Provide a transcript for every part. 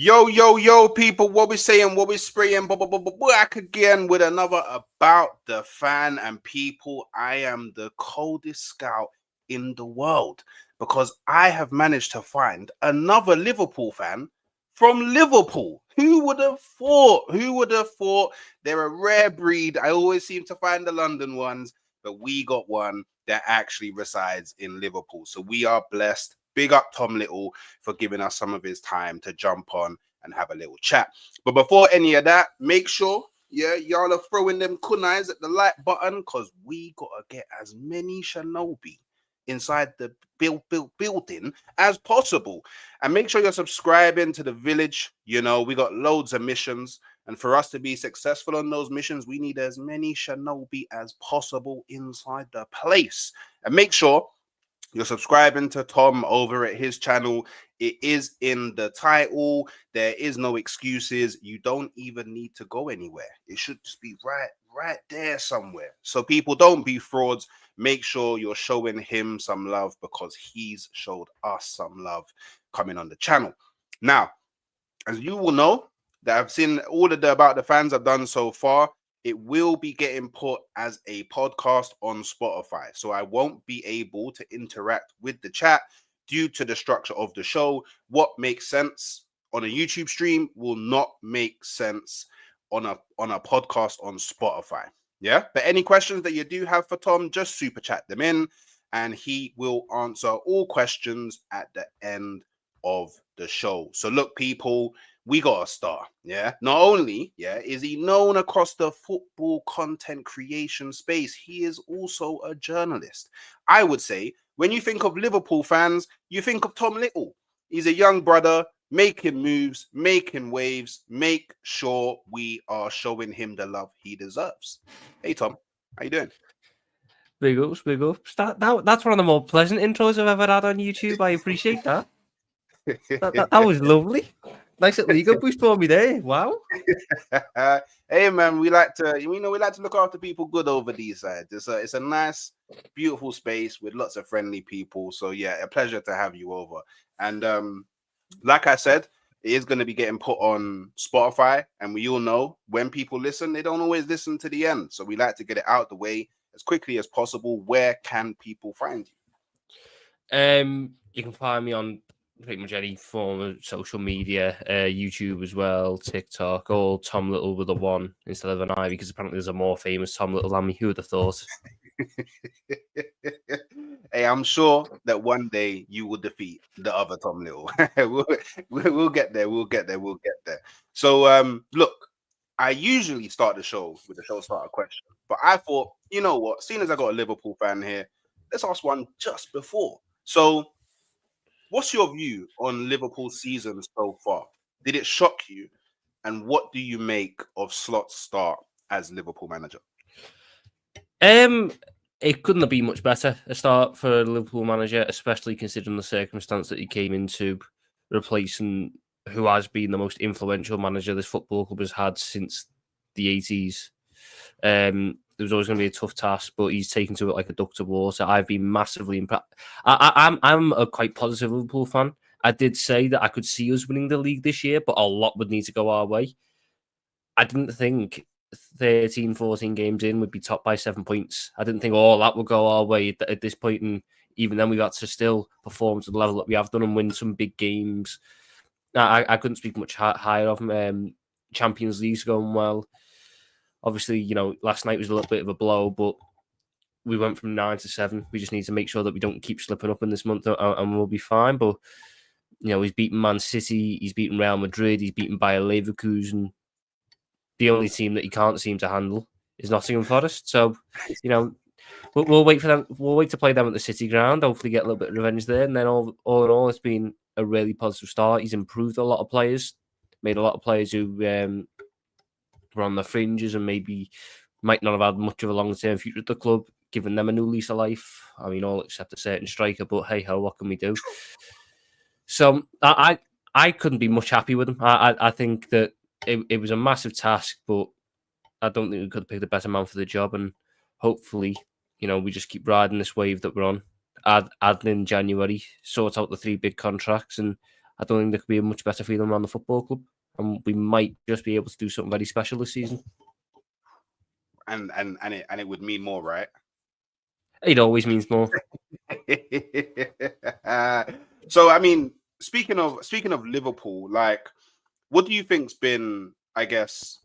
Yo, people, what we saying, what we spraying, back again with another About the Fan. And people, I am the coldest scout in the world because I have managed to find another Liverpool fan from Liverpool. Who would have thought? Who would have thought? They're a rare breed. I always seem to find the London ones, but we got one that actually resides in Liverpool. So we are blessed. Big up Tom Little for giving us some of his time to jump on and have a little chat. But before any of that, make sure, y'all are throwing them kunais at the like button because we got to get as many Shinobi inside the building as possible. And make sure you're subscribing to the village. You know, we got loads of missions. And for us to be successful on those missions, we need as many Shinobi as possible inside the place. And make sure you're subscribing to Tom over at his channel. It is in the title. There is no excuses. You don't even need to go anywhere. It should just be right there somewhere. So people, don't be frauds. Make sure you're showing him some love because he's showed us some love coming on the channel. Now, as you will know, that I've seen all of the About the Fans I've done so far, it will be getting put as a podcast on Spotify. So I won't be able to interact with the chat due to the structure of the show. What makes sense on a YouTube stream will not make sense on a podcast on Spotify. Yeah. But any questions that you do have for Tom, just super chat them in and he will answer all questions at the end of the show. So look, people, we got a star. Yeah. Not only, is he known across the football content creation space, he is also a journalist. I would say when you think of Liverpool fans, you think of Tom Little. He's a young brother making moves, making waves. Make sure we are showing him the love he deserves. Hey, Tom, how you doing? Big ups, big ups. That's one of the more pleasant intros I've ever had on YouTube. I appreciate that. that was lovely. Nice little ego boost for me there. Wow. Hey man, we like to look after people good over these sides. It's a nice, beautiful space with lots of friendly people. So yeah, a pleasure to have you over. And like I said, it is going to be getting put on Spotify, and we all know when people listen, they don't always listen to the end. So we like to get it out the way as quickly as possible. Where can people find you? You can find me on pretty much any form of social media, YouTube as well, TikTok, all Tom Little with a 1 instead of an I, because apparently there's a more famous Tom Little than me. Who would have thought? Hey, I'm sure that one day you will defeat the other Tom Little. we'll get there. We'll get there. So, look, I usually start the show with a show starter question, but I thought, you know what? Seeing as I got a Liverpool fan here, let's ask one just before. So, what's your view on Liverpool's season so far? Did it shock you? And what do you make of Slot's start as Liverpool manager? It couldn't have been much better a start for a Liverpool manager, especially considering the circumstance that he came into, replacing who has been the most influential manager this football club has had since the 80s. There was always going to be a tough task, but he's taken to it like a duck to water. I've been massively impressed. I'm a quite positive Liverpool fan. I did say that I could see us winning the league this year, but a lot would need to go our way. I didn't think 13, 14 games in would be topped by 7 points. I didn't think all that would go our way at this point, and even then we got to still perform to the level that we have done and win some big games. I couldn't speak much higher of them. Champions League's going well. Obviously, you know, last night was a little bit of a blow, but we went from 9 to 7. We just need to make sure that we don't keep slipping up in this month, and we'll be fine. But, you know, he's beaten Man City, he's beaten Real Madrid, he's beaten Bayer Leverkusen. The only team that he can't seem to handle is Nottingham Forest. So, you know, we'll wait for them. We'll wait to play them at the City ground. Hopefully, get a little bit of revenge there. And then, all in all, it's been a really positive start. He's improved a lot of players, made a lot of players who were on the fringes and maybe might not have had much of a long-term future at the club, giving them a new lease of life. I mean, all except a certain striker. But hey ho, what can we do? So I couldn't be much happy with him. I think that. It was a massive task, but I don't think we could have picked a better man for the job. And hopefully, you know, we just keep riding this wave that we're on. Add in January, sort out the 3 big contracts, and I don't think there could be a much better feeling around the football club, and we might just be able to do something very special this season. And it would mean more, right? It always means more. So, I mean, speaking of Liverpool, like, what do you think's been, I guess,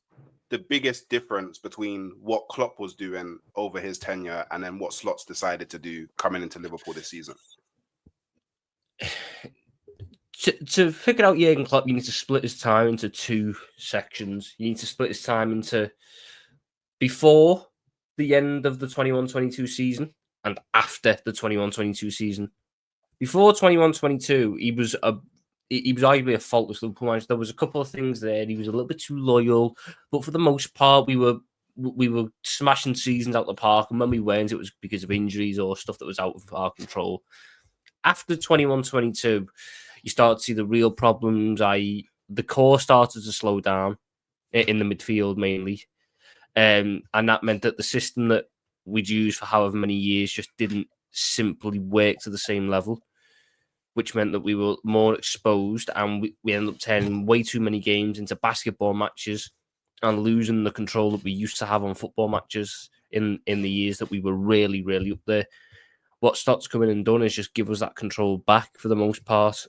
the biggest difference between what Klopp was doing over his tenure and then what Slot's decided to do coming into Liverpool this season? To figure out Jurgen Klopp, you need to split his time into two sections. You need to split his time into before the end of the 21-22 season and after the 21-22 season. Before 21-22, he was arguably a faultless Liverpool manager. There was a couple of things there. He was a little bit too loyal, but for the most part, we were smashing seasons out the park. And when we weren't, it was because of injuries or stuff that was out of our control. After 21-22, you start to see the real problems. The core started to slow down in the midfield mainly. And that meant that the system that we'd used for however many years just didn't simply work to the same level, which meant that we were more exposed, and we ended up turning way too many games into basketball matches and losing the control that we used to have on football matches in the years that we were really, really up there. What Stott's come in and done is just give us that control back for the most part.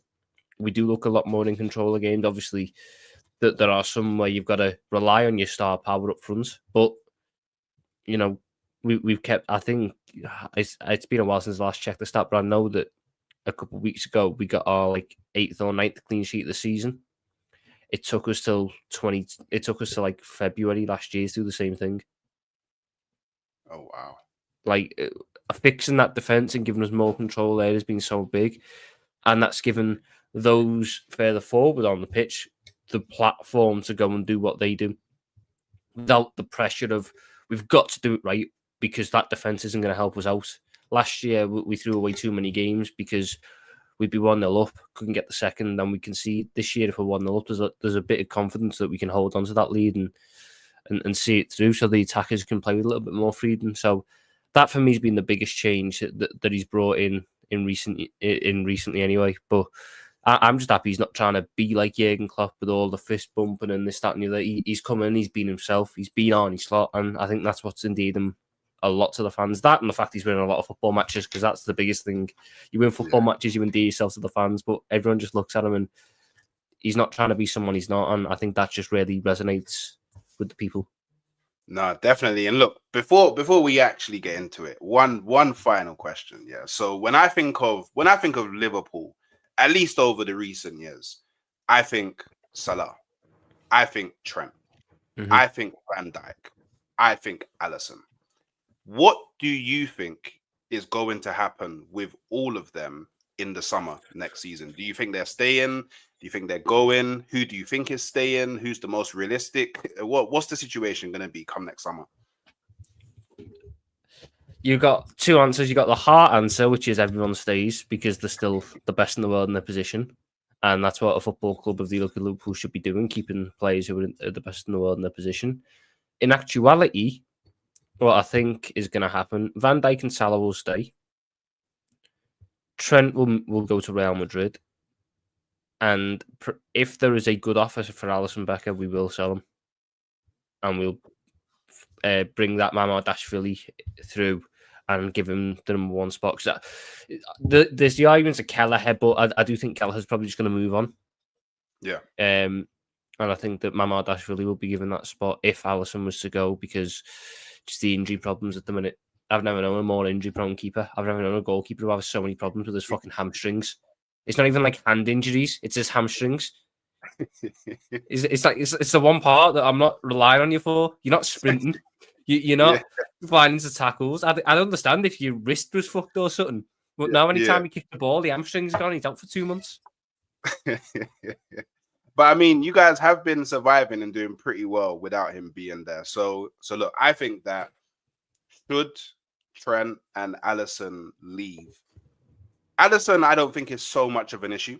We do look a lot more in control of games. Obviously, that there are some where you've got to rely on your star power up front, but you know, we've kept. I think it's been a while since I last checked the stat, but I know that a couple of weeks ago we got our like 8th or 9th clean sheet of the season. It took us till like February last year to do the same thing. Oh wow! Like fixing that defense and giving us more control there has been so big, and that's given those further forward on the pitch the platform to go and do what they do without the pressure of we've got to do it right because that defense isn't going to help us out. Last year we threw away too many games because we'd be 1-0 up, couldn't get the second, and we can see this year if we're 1-0 up, there's a bit of confidence that we can hold on to that lead and see it through, so the attackers can play with a little bit more freedom. So that for me has been the biggest change that he's brought in recently anyway. But I'm just happy he's not trying to be like Jurgen Klopp with all the fist bumping and this, that, and the other. He's come in, he's been himself, he's been Arne Slot, and I think that's what's endeared him a lot to the fans. That and the fact he's winning a lot of football matches, because that's the biggest thing. You win football matches, you endear yourself to the fans, but everyone just looks at him and he's not trying to be someone he's not, and I think that just really resonates with the people. No, definitely. And look, before we actually get into it, one final question. Yeah. So when I think of Liverpool, at least over the recent years, I think Salah, I think Trent, I think Van Dijk, I think Alisson. What do you think is going to happen with all of them in the summer next season? Do you think they're staying? Do you think they're going? Who do you think is staying? Who's the most realistic? What's the situation going to be come next summer? You got two answers. You got the heart answer, which is everyone stays because they're still the best in the world in their position. And that's what a football club of the ilk of Liverpool should be doing, keeping players who are the best in the world in their position. In actuality, what I think is going to happen, Van Dijk and Salah will stay. Trent will go to Real Madrid. And if there is a good offer for Alisson Becker, we will sell him. And we'll bring that Mamardashvili through and give him the number one spot. There's the arguments of Kelleher, but I do think Kelleher's probably just going to move on. Yeah. And I think that Mamardashvili will be given that spot if Alisson was to go, because just the injury problems at the minute. I've never known a more injury-prone keeper. I've never known a goalkeeper who has so many problems with his fucking hamstrings. It's not even like hand injuries; it's his hamstrings. It's the one part that I'm not relying on you for. You're not sprinting. You're not flying into tackles. I understand if your wrist was fucked or something, but now anytime you kick the ball, the hamstrings are gone. He's out for 2 months. But I mean, you guys have been surviving and doing pretty well without him being there. So look, I think that should Trent and Alisson leave, Alisson, I don't think is so much of an issue,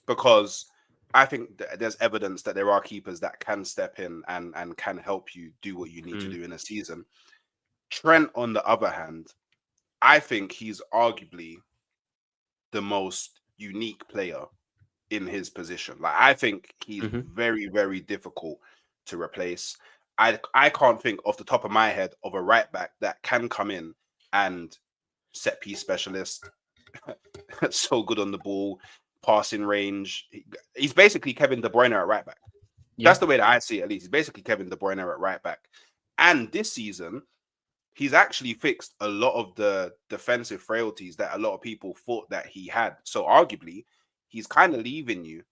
because I think there's evidence that there are keepers that can step in and can help you do what you need to do in a season. Trent, on the other hand, I think he's arguably the most unique player in his position. Like, I think he's very, very difficult to replace. I can't think off the top of my head of a right back that can come in and set piece specialist, so good on the ball, passing range. He's basically Kevin De Bruyne at right back. Yeah. That's the way that I see it, at least. He's basically Kevin De Bruyne at right back. And this season, he's actually fixed a lot of the defensive frailties that a lot of people thought that he had. So arguably, he's kind of leaving you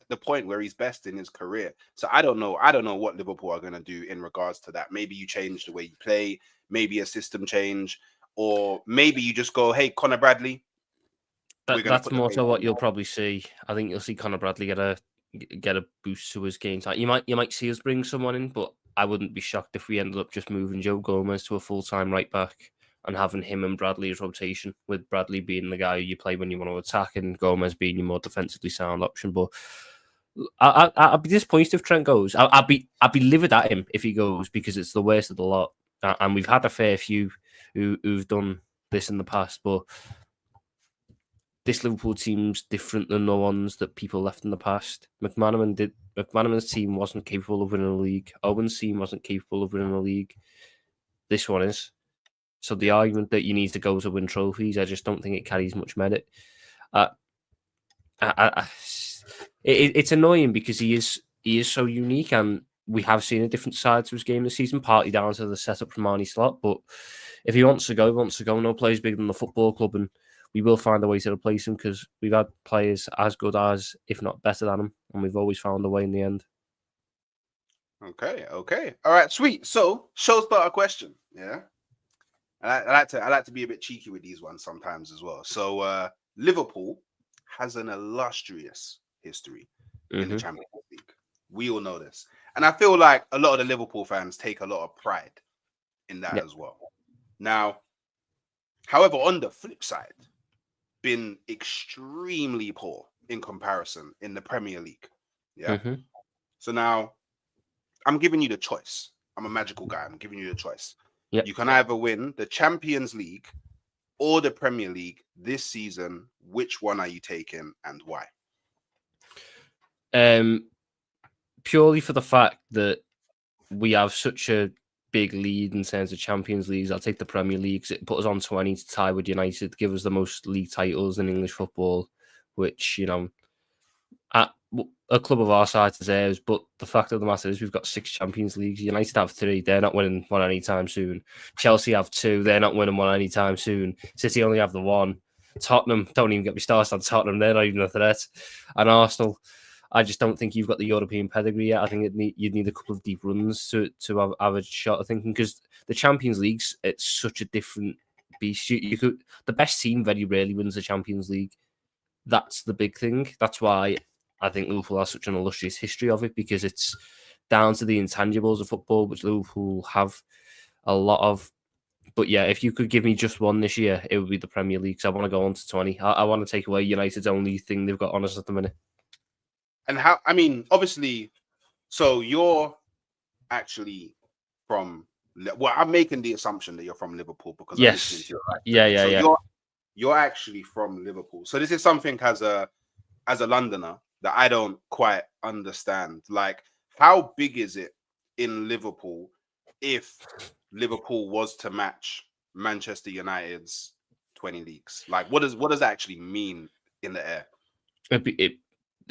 the point where he's best in his career. So I don't know what Liverpool are going to do in regards to that. Maybe you change the way you play, maybe a system change, or maybe you just go, hey, Conor Bradley. That's more so what you'll probably see. I think you'll see Conor Bradley get a boost to his game time. You might see us bring someone in, but I wouldn't be shocked if we ended up just moving Joe Gomez to a full-time right back and having him and Bradley as rotation, with Bradley being the guy who you play when you want to attack and Gomez being your more defensively sound option. But I'd be disappointed if Trent goes. I'd be livid at him if he goes, because it's the worst of the lot. And we've had a fair few who've done this in the past, but this Liverpool team's different than the ones that people left in the past. McManaman's team wasn't capable of winning a league. Owen's team wasn't capable of winning a league. This one is. So the argument that you need to go to win trophies, I just don't think it carries much merit. It's annoying because he is so unique, and we have seen a different side to his game this season, partly down to the setup from Arnie Slot. But if he wants to go, he wants to go. No player's bigger than the football club, and we will find a way to replace him, because we've had players as good as, if not better than him, and we've always found a way in the end. Okay. All right, sweet. So, showstopper question. Yeah. I like to be a bit cheeky with these ones sometimes as well. So, Liverpool has an illustrious history in the Champions League. We all know this. And I feel like a lot of the Liverpool fans take a lot of pride in that as well. Now, however, on the flip side, been extremely poor in comparison in the Premier League. Yeah. So now I'm giving you the choice. I'm a magical guy. I'm giving you the choice. Yep. You can either win the Champions League or the Premier League this season. Which one are you taking and why? Purely for the fact that we have such a big lead in terms of Champions Leagues, I'll take the Premier League. It put us on 20 to tie with United, give us the most league titles in English football, which, a club of our size deserves. But the fact of the matter is we've got 6 Champions Leagues. United have 3. They're not winning one anytime soon. Chelsea have 2. They're not winning one anytime soon. City only have the 1. Tottenham, don't even get me started on Tottenham. They're not even a threat. And Arsenal, I just don't think you've got the European pedigree yet. I think you'd need a couple of deep runs to have a shot of thinking, because the Champions Leagues, it's such a different beast. The best team very rarely wins the Champions League. That's the big thing. That's why I think Liverpool has such an illustrious history of it, because it's down to the intangibles of football, which Liverpool have a lot of. But yeah, if you could give me just one this year, it would be the Premier League. So I want to go on to 20. I want to take away United's only thing they've got on us at the minute. And obviously, so you're actually from, well, I'm making the assumption that you're from Liverpool because yes. I'm listening to you, right? Yeah. You're actually from Liverpool. So this is something as a Londoner that I don't quite understand. Like, how big is it in Liverpool if Liverpool was to match Manchester United's 20 leagues? Like, what does that actually mean in the air?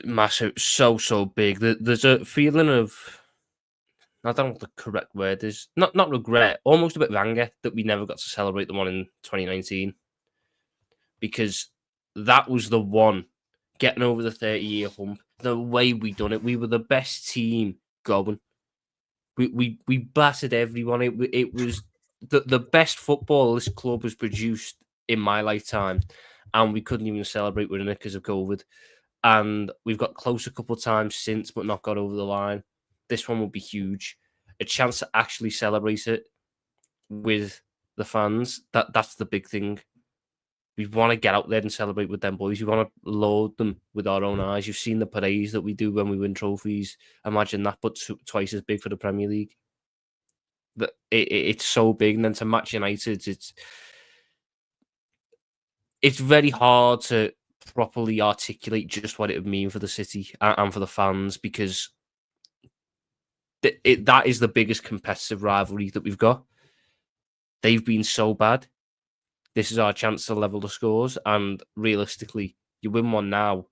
Massive, so big. There's a feeling of, I don't know what the correct word is, not regret, almost a bit of anger that we never got to celebrate the one in 2019, because that was the one getting over the 30-year hump. The way we done it, we were the best team going. We battered everyone. It was the best football this club has produced in my lifetime, and we couldn't even celebrate winning it because of COVID. And we've got close a couple of times since, but not got over the line. This one will be huge. A chance to actually celebrate it with the fans. That's the big thing. We want to get out there and celebrate with them boys. We want to load them with our own eyes. You've seen the parades that we do when we win trophies. Imagine that, but twice as big for the Premier League. It's so big. And then to match United, it's very hard to properly articulate just what it would mean for the city and for the fans, because that is the biggest competitive rivalry that we've got. They've been so bad. This is our chance to level the scores, and realistically, you win one now,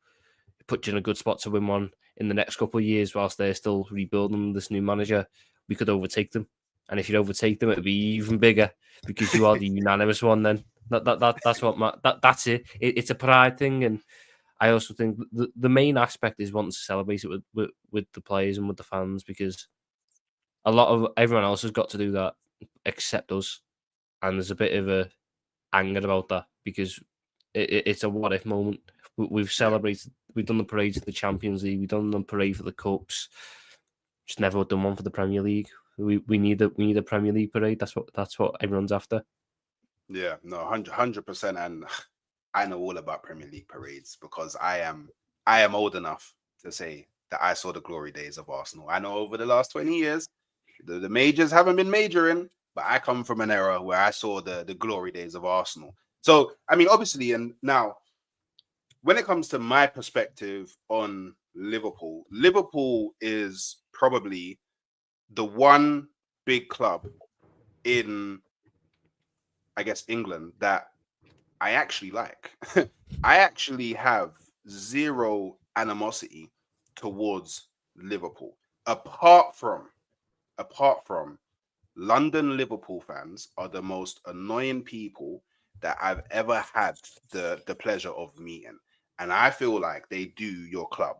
it puts you in a good spot to win one in the next couple of years whilst they're still rebuilding this new manager. We could overtake them, and if you overtake them, it'd be even bigger because you are the unanimous one. Then that's what that's it. It's a pride thing, and I also think the main aspect is wanting to celebrate it with the players and with the fans, because a lot of everyone else has got to do that except us, and there's a bit of a anger about that because it's a what if moment. We've celebrated, we've done the parade for the Champions League, we've done the parade for the cups, just never done one for the Premier League. We need a Premier League parade. That's what everyone's after. Yeah, no, 100%, and I know all about Premier League parades because I am old enough to say that I saw the glory days of Arsenal. I know over the last 20 years, the majors haven't been majoring, but I come from an era where I saw the glory days of Arsenal. So, I mean, obviously, and now, when it comes to my perspective on Liverpool, Liverpool is probably the one big club in, I guess, England that I actually like. I actually have zero animosity towards Liverpool, apart from London Liverpool fans are the most annoying people that I've ever had the pleasure of meeting. And I feel like they do your club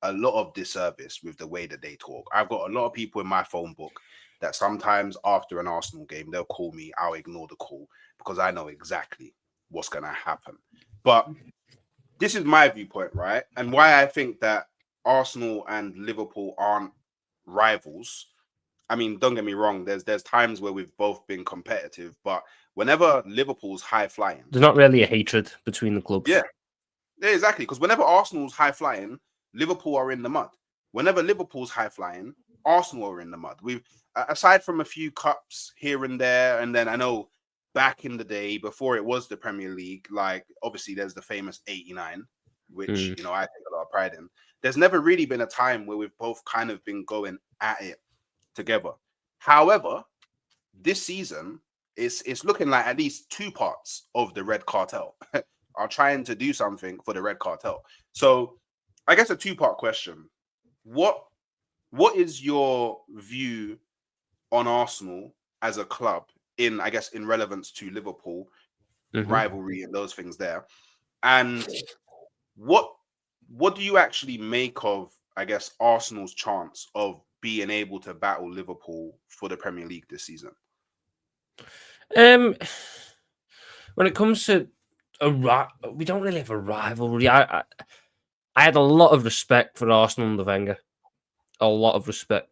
a lot of disservice with the way that they talk. I've got a lot of people in my phone book that sometimes after an Arsenal game, they'll call me. I'll ignore the call because I know exactly what's going to happen. But this is my viewpoint, right? And why I think that Arsenal and Liverpool aren't rivals. I mean, don't get me wrong. There's times where we've both been competitive, but whenever Liverpool's high flying, There's not really a hatred between the clubs. yeah, exactly. Because whenever Arsenal's high flying, Liverpool are in the mud. Whenever Liverpool's high flying, Arsenal are in the mud. We've aside from a few cups here and there, and then I know back in the day before it was the Premier League, like obviously there's the famous '89, which I take a lot of pride in. There's never really been a time where we've both kind of been going at it together. However, this season it's looking like at least two parts of the Red Cartel are trying to do something for the Red Cartel. So I guess a two-part question. What is your view on Arsenal as a club in, I guess, in relevance to Liverpool rivalry and those things there? And what do you actually make of, I guess, Arsenal's chance of being able to battle Liverpool for the Premier League this season? When it comes to we don't really have a rivalry. I had a lot of respect for Arsenal under Wenger, a lot of respect,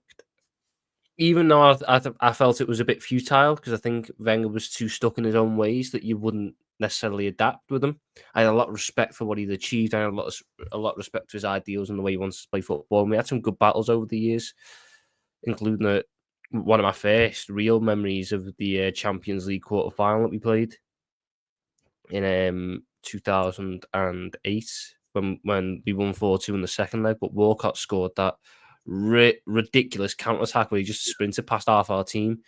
even though I felt it was a bit futile because I think Wenger was too stuck in his own ways that you wouldn't necessarily adapt with him. I had a lot of respect for what he'd achieved. I had a lot of respect for his ideals and the way he wants to play football. And we had some good battles over the years, including one of my first real memories of the Champions League quarter final that we played in 2008 when we won 4-2 in the second leg. But Walcott scored that ridiculous counter attack where he just sprinted past half our team.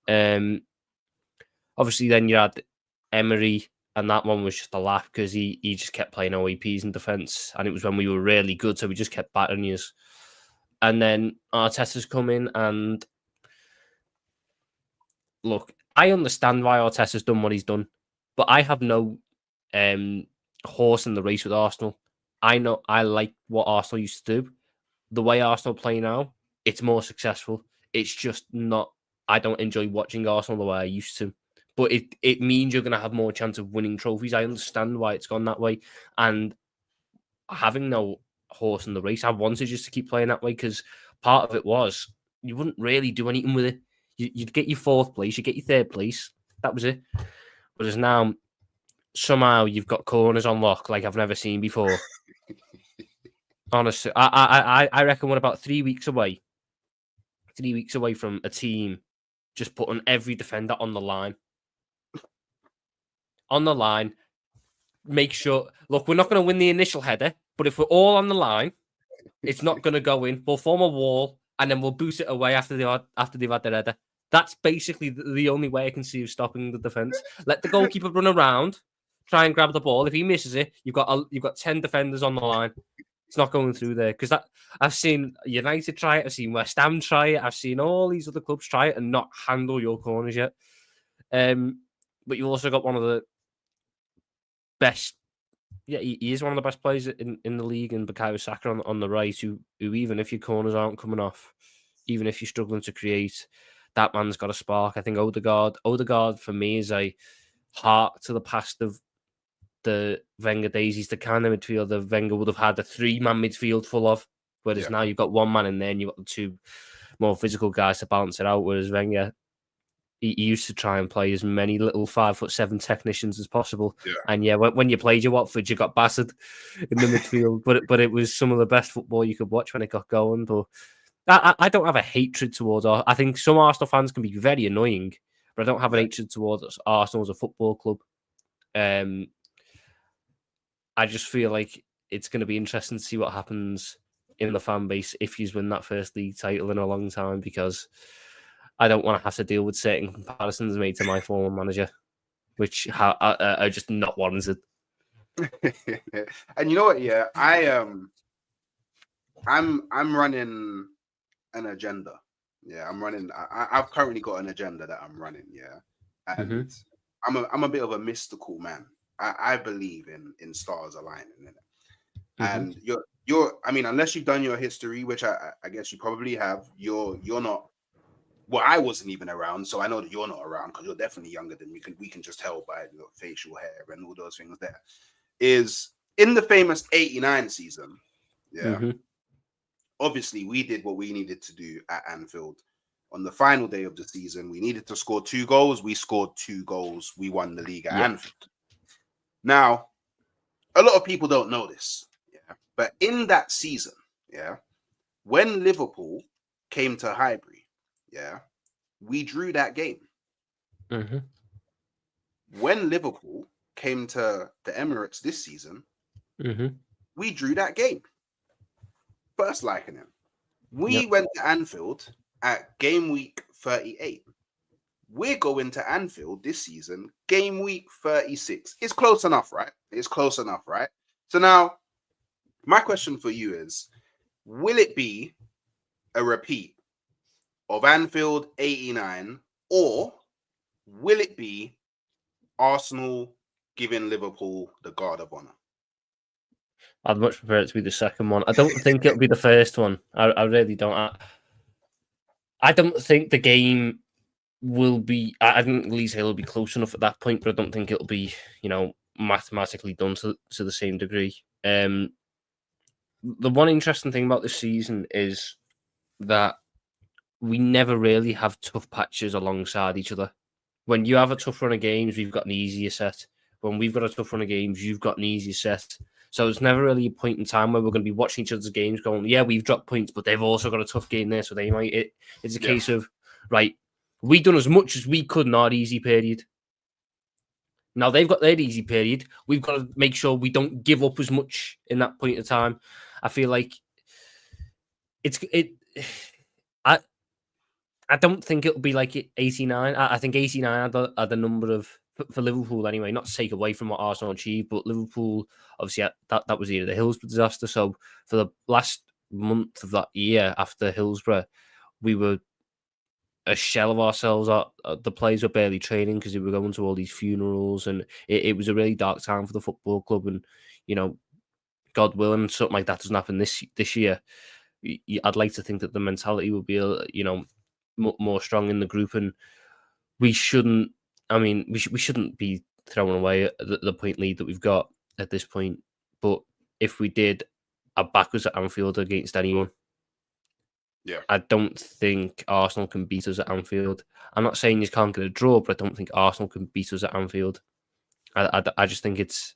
Obviously, then you had Emery, and that one was just a laugh because he just kept playing OEPs in defence, and it was when we were really good, so we just kept battering us. And then Arteta's come in, and look, I understand why Arteta's done what he's done, but I have no horse in the race with Arsenal. I know I like what Arsenal used to do. The way Arsenal play now, it's more successful. It's just not. I don't enjoy watching Arsenal the way I used to. But it means you're going to have more chance of winning trophies. I understand why it's gone that way. And having no horse in the race, I wanted just to keep playing that way because part of it was you wouldn't really do anything with it. You'd get your fourth place, you'd get your third place. That was it. But as now, somehow you've got corners on lock like I've never seen before. Honestly, I reckon we're about 3 weeks away. 3 weeks away from a team just putting every defender on the line. On the line, make sure. Look, we're not going to win the initial header, but if we're all on the line, it's not going to go in. We'll form a wall, and then we'll boost it away after they've had their header. That's basically the only way I can see of stopping the defense. Let the goalkeeper run around, try and grab the ball. If he misses it, you've got 10 defenders on the line. It's not going through there because I've seen United try it. I've seen West Ham try it. I've seen all these other clubs try it and not handle your corners yet. But you've also got one of the best. Yeah, he is one of the best players in the league, in Bukayo Saka on the right, who even if your corners aren't coming off, even if you're struggling to create, that man's got a spark. I think Odegaard for me is a heart to the past of the Wenger days. He's the kind of midfielder Wenger would have had a 3-man midfield full of, whereas now you've got one man in there and you've got the two more physical guys to balance it out, whereas Wenger, he used to try and play as many little 5'7" technicians as possible. Yeah. And when you played your Watford, you got battered in the midfield. But it was some of the best football you could watch when it got going. But I don't have a hatred towards. I think some Arsenal fans can be very annoying, but I don't have an hatred towards Arsenal as a football club. I just feel like it's going to be interesting to see what happens in the fan base if you win that first league title in a long time, because I don't want to have to deal with certain comparisons made to my former manager, which are just not warranted. And you know what? Yeah, I'm running an agenda. Yeah, I'm running. I've currently got an agenda that I'm running. Yeah, and I'm a bit of a mystical man. I believe in stars aligning, and you're. I mean, unless you've done your history, which I guess you probably have, you're not. Well, I wasn't even around, so I know that you're not around because you're definitely younger than me. We can just tell by your facial hair and all those things. There is in the famous '89 season. Yeah, obviously we did what we needed to do at Anfield. On the final day of the season, we needed to score 2 goals. We scored 2 goals. We won the league at Anfield. Now, a lot of people don't know this, but in that season, when Liverpool came to Highbury, we drew that game. When Liverpool came to the Emirates this season, we drew that game. First Likening. We went to Anfield at game week 38. We're going to Anfield this season, game week 36. It's close enough, right? It's close enough, right? So now, my question for you is, will it be a repeat of Anfield 89, or will it be Arsenal giving Liverpool the guard of honor? I'd much prefer it to be the second one. I don't think it'll be the first one. I really don't. I don't think the game will be. I think Leeds Hill will be close enough at that point, but I don't think it'll be, mathematically done to the same degree. The one interesting thing about this season is that we never really have tough patches alongside each other. When you have a tough run of games, we've got an easier set. When we've got a tough run of games, you've got an easier set. So it's never really a point in time where we're going to be watching each other's games going, yeah, we've dropped points, but they've also got a tough game there, so they might. It's a case of, right, we've done as much as we could in our easy period. Now they've got their easy period. We've got to make sure we don't give up as much in that point of time. I feel like I don't think it'll be like 89. I think 89 are the number of, for Liverpool anyway, not to take away from what Arsenal achieved, but Liverpool, obviously, that was the Hillsborough disaster. So for the last month of that year after Hillsborough, we were a shell of ourselves. The players were barely training because they were going to all these funerals, and it was a really dark time for the football club. And, God willing, something like that doesn't happen this year. I'd like to think that the mentality will be, more strong in the group, and we shouldn't. I mean, we shouldn't be throwing away the point lead that we've got at this point. But if we did, our back was at Anfield against anyone. Yeah, I don't think Arsenal can beat us at Anfield. I'm not saying you can't get a draw, but I don't think Arsenal can beat us at Anfield. I just think it's,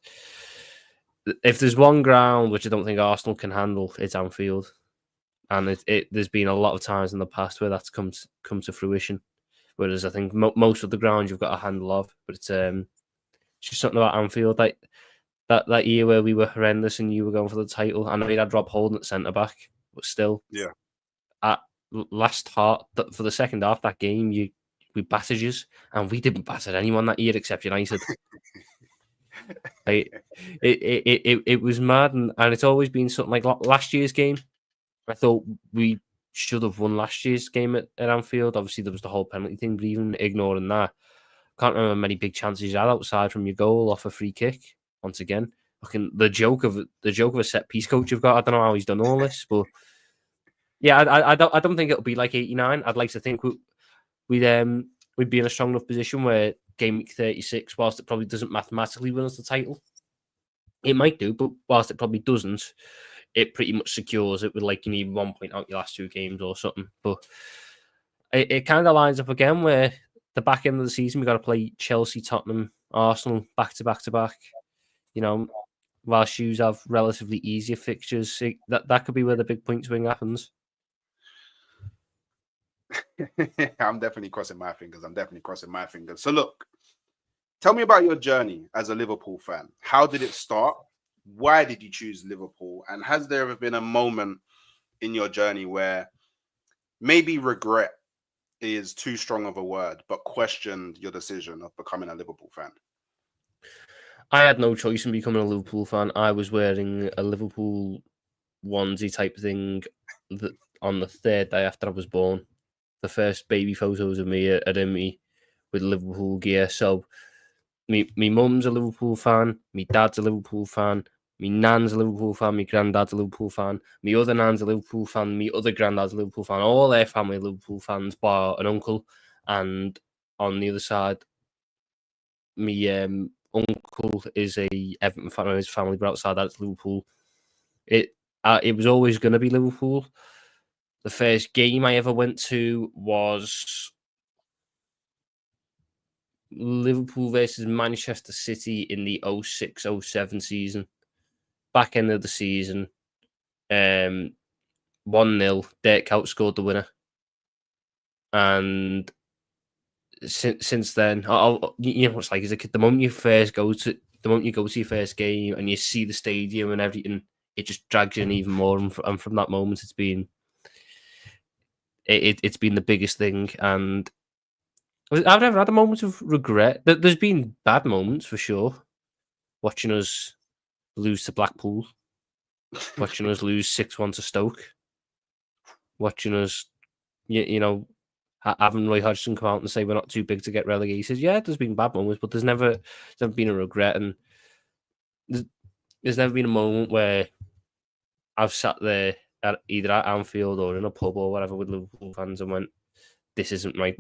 if there's one ground which I don't think Arsenal can handle, it's Anfield. And there's been a lot of times in the past where that's come to fruition. Whereas I think most of the ground you've got a handle of, but it's just something about Anfield. Like, that year where we were horrendous and you were going for the title. I know you had Rob Holden at centre back, but still, Yeah. At last half for the second half that game, we battered you, and we didn't batter anyone that year except United. It was mad, and it's always been something like last year's game. I thought we should have won last year's game at Anfield. Obviously, there was the whole penalty thing, but even ignoring that, can't remember many big chances you had outside from your goal off a free kick. Once again, fucking the joke of a set piece coach you've got. I don't know how he's done all this, but yeah, I don't think it'll be like 89. I'd like to think we'd be in a strong enough position where game week 36, whilst it probably doesn't mathematically win us the title, it might do, but whilst it probably doesn't, it pretty much secures it with like you need 1 point out your last 2 games or something. But it kind of lines up again where the back end of the season we got to play Chelsea, Tottenham, Arsenal back to back. You know, while shoes have relatively easier fixtures, that could be where the big point swing happens. I'm definitely crossing my fingers. So look, tell me about your journey as a Liverpool fan. How did it start? Why did you choose Liverpool? And has there ever been a moment in your journey where maybe regret is too strong of a word, but questioned your decision of becoming a Liverpool fan? I had no choice in becoming a Liverpool fan. I was wearing a Liverpool onesie type thing on the 3rd day after I was born. The first baby photos of me at me with Liverpool gear. So me mum's a Liverpool fan, me dad's a Liverpool fan, me nan's a Liverpool fan, me granddad's a Liverpool fan, me other nan's a Liverpool fan, me other granddad's a Liverpool fan. All their family are Liverpool fans, bar an uncle. And on the other side, me uncle is a Everton fan of his family, but outside that's Liverpool. It was always going to be Liverpool. The first game I ever went to was Liverpool versus Manchester City in the 06-07 season. Back end of the season. 1-0. Dirk Kuyt scored the winner. And since then, you know, it's like as a kid, the moment you go to your first game and you see the stadium and everything, it just drags you in even more. And from that moment, it's been the biggest thing. And I've never had a moment of regret. There's been bad moments for sure. Watching us lose to Blackpool, watching us lose 6-1 to Stoke, watching us, you know, having Roy Hodgson come out and say we're not too big to get relegated. Yeah, there's been bad moments, but there's never been a regret, and there's never been a moment where I've sat there either at Anfield or in a pub or whatever with Liverpool fans and went, "This isn't right."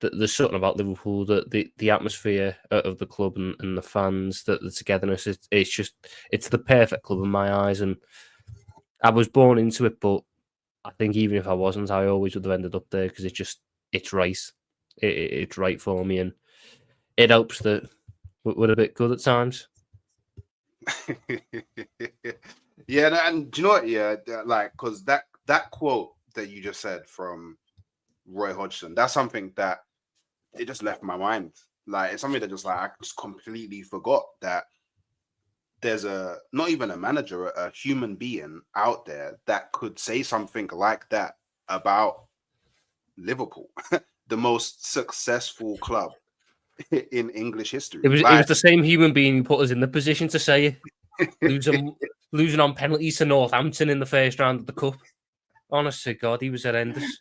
There's something about Liverpool, the atmosphere of the club and the fans, the togetherness. It's the perfect club in my eyes, and I was born into it. But I think even if I wasn't, I always would have ended up there because it's right. It's right for me, and it helps that we're a bit good at times. Yeah, and do you know what? Yeah, like because that quote that you just said from Roy Hodgson, that's something that it just left my mind. Like it's something that just like I just completely forgot that there's not even a manager, a human being out there that could say something like that about Liverpool, the most successful club in English history. It was the same human being who put us in the position to say it. Losing on penalties to Northampton in the first round of the cup. Honest to God, he was horrendous.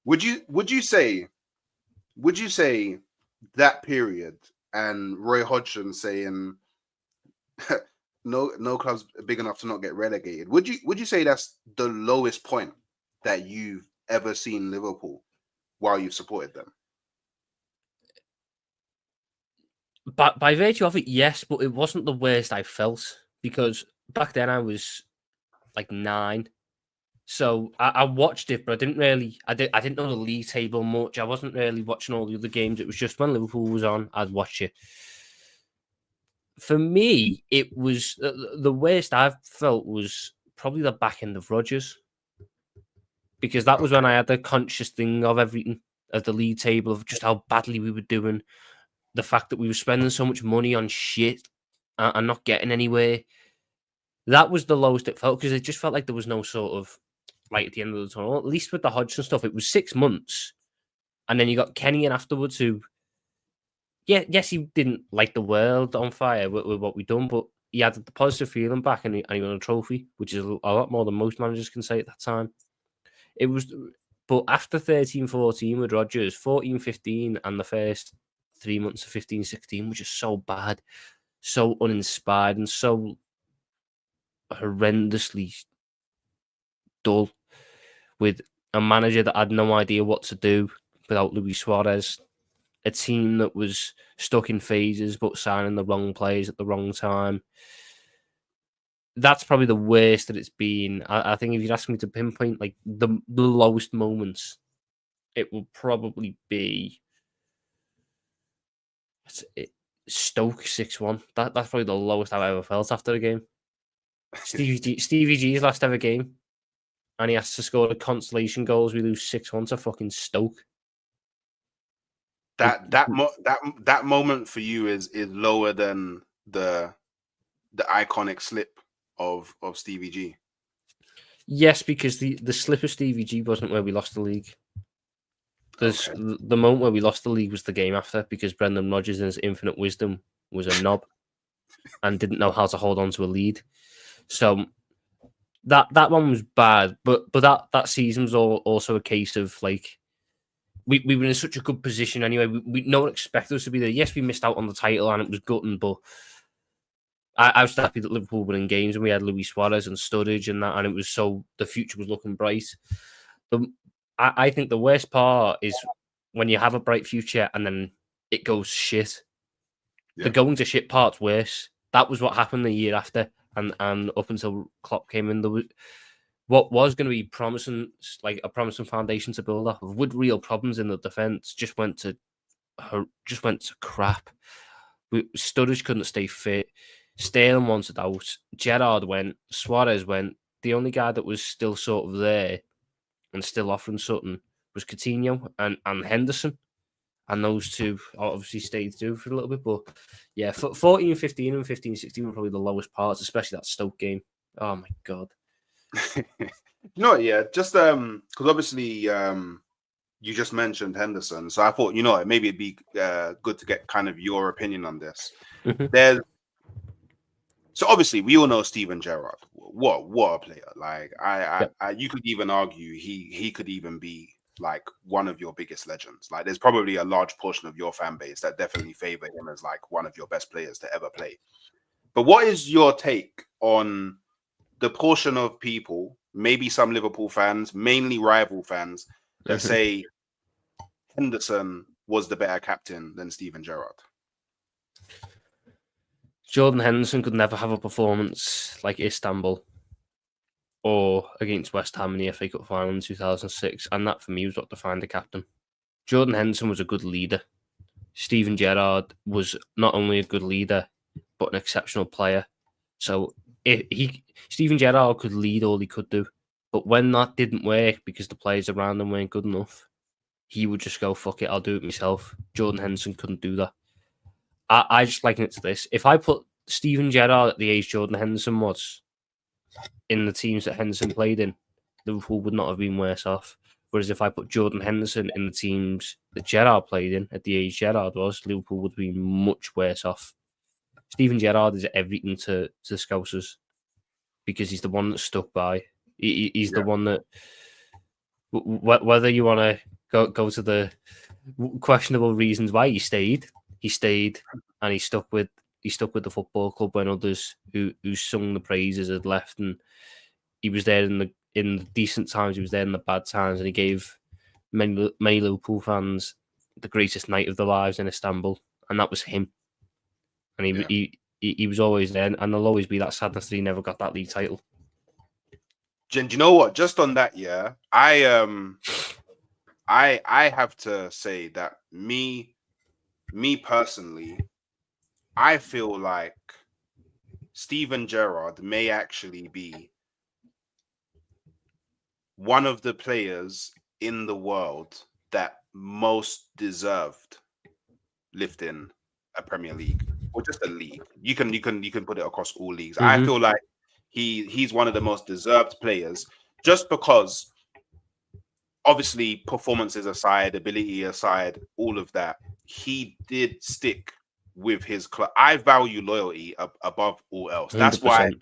Would you say that period and Roy Hodgson saying no club's big enough to not get relegated? Would you say that's the lowest point that you've ever seen Liverpool while you've supported them? But by virtue of it, yes, but it wasn't the worst I felt because back then I was like 9. So I watched it, but I didn't know the league table much. I wasn't really watching all the other games. It was just when Liverpool was on, I'd watch it. For me, it was the worst I've felt was probably the back end of Rodgers. Because that was when I had the conscious thing of everything, of the league table, of just how badly we were doing. The fact that we were spending so much money on shit and not getting anywhere. That was the lowest it felt, because it just felt like there was no sort of light at the end of the tunnel. At least with the Hodgson stuff, it was 6 months. And then you got Kenny in afterwards, who, yes, he didn't light the world on fire with what we'd done, but he had the positive feeling back, and he won a trophy, which is a lot more than most managers can say at that time. It was, but after 13-14 with Rodgers, 14-15, and the first 3 months of 15-16 were just so bad, so uninspired, and so horrendously dull, with a manager that had no idea what to do without Luis Suarez, a team that was stuck in phases but signing the wrong players at the wrong time. That's probably the worst that it's been. I think if you'd ask me to pinpoint like the lowest moments, it will probably be Stoke 6-1. That's probably the lowest I've ever felt after a game. Stevie G's last ever game, and he has to score the consolation goals. We lose 6-1 to fucking Stoke. That moment for you is lower than the iconic slip of Stevie G. Yes, because the slip of Stevie G wasn't where we lost the league. The moment where we lost the league was the game after, because Brendan Rodgers, in his infinite wisdom, was a knob and didn't know how to hold on to a lead. So that one was bad, but that season was also a case of like we were in such a good position anyway. We no one expected us to be there. Yes, we missed out on the title and it was gutting, but I was happy that Liverpool were in games and we had Luis Suarez and Sturridge and that, and it was so the future was looking bright. I think the worst part is when you have a bright future and then it goes shit. Yeah. The going to shit part's worse. That was what happened the year after, and up until Klopp came in, there was what was going to be promising, like a promising foundation to build off of, with real problems in the defense, just went to crap. Sturridge couldn't stay fit. Sterling wanted out. Gerrard went. Suarez went. The only guy that was still sort of there and still offering something was Coutinho and Henderson. And those two obviously stayed through for a little bit. But yeah, 14-15 and 15-16 were probably the lowest parts, especially that Stoke game. Oh my God. No, yeah, just because obviously you just mentioned Henderson. So I thought, maybe it'd be good to get kind of your opinion on this. Mm-hmm. So obviously we all know Steven Gerrard. What a player! Like I you could even argue he could even be like one of your biggest legends. Like there's probably a large portion of your fan base that definitely favor him as like one of your best players to ever play. But what is your take on the portion of people, maybe some Liverpool fans, mainly rival fans, that say Henderson was the better captain than Steven Gerrard? Jordan Henderson could never have a performance like Istanbul or against West Ham in the FA Cup final in 2006, and that for me was what defined the captain. Jordan Henderson was a good leader. Steven Gerrard was not only a good leader, but an exceptional player. So Steven Gerrard could lead all he could do, but when that didn't work because the players around him weren't good enough, he would just go, fuck it, I'll do it myself. Jordan Henderson couldn't do that. I just liken it to this. If I put Steven Gerrard at the age Jordan Henderson was in the teams that Henderson played in, Liverpool would not have been worse off. Whereas if I put Jordan Henderson in the teams that Gerrard played in at the age Gerrard was, Liverpool would be much worse off. Steven Gerrard is everything to the Scousers because he's the one that stuck by. He's the one that, whether you want to go to the questionable reasons why he stayed, and he stuck with the football club when others who sung the praises had left, and he was there in the decent times, he was there in the bad times, and he gave many Liverpool fans the greatest night of their lives in Istanbul, and that was him. And he was always there, and there'll always be that sadness that he never got that league title. Do you know what? Just on that, yeah, I have to say that me personally, I feel like Steven Gerrard may actually be one of the players in the world that most deserved lifting a Premier League. or just a league. You can put it across all leagues. I Mm-hmm. feel like he's one of the most deserved players just because obviously performances aside, ability aside, all of that, he did stick with his club. I value loyalty above all else. 100%.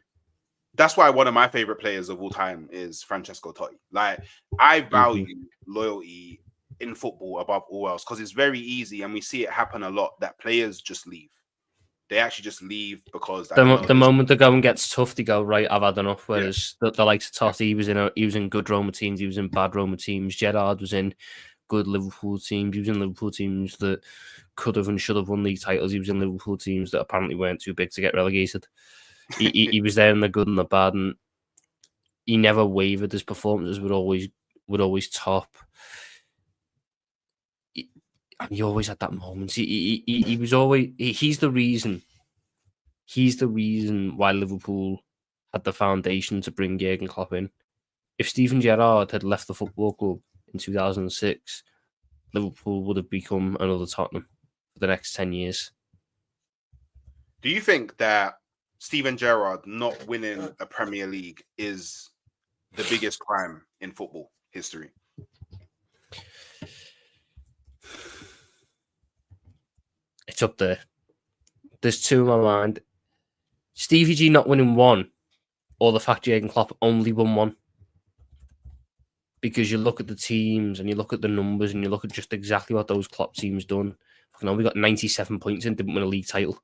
That's why one of my favorite players of all time is Francesco Totti. Like, I value loyalty in football above all else because it's very easy, and we see it happen a lot, that players just leave. They actually just leave because I don't know. The moment the going gets tough, they go, right, I've had enough. Yeah. Whereas the likes of Totti, he was in good Roma teams, he was in bad Roma teams. Gerrard was in good Liverpool teams. He was in Liverpool teams that could have and should have won league titles. He was in Liverpool teams that apparently weren't too big to get relegated. He was there in the good and the bad, and he never wavered. His performances would always top. And he always had that moment. He was always. He's the reason. He's the reason why Liverpool had the foundation to bring Jurgen Klopp in. If Steven Gerrard had left the football club in 2006, Liverpool would have become another Tottenham for the next 10 years. Do you think that Steven Gerrard not winning a Premier League is the biggest crime in football history? It's up there. There's two in my mind. Stevie G not winning one, or the fact Jurgen Klopp only won one. Because you look at the teams and you look at the numbers and you look at just exactly what those Klopp teams done. We got 97 points and didn't win a league title.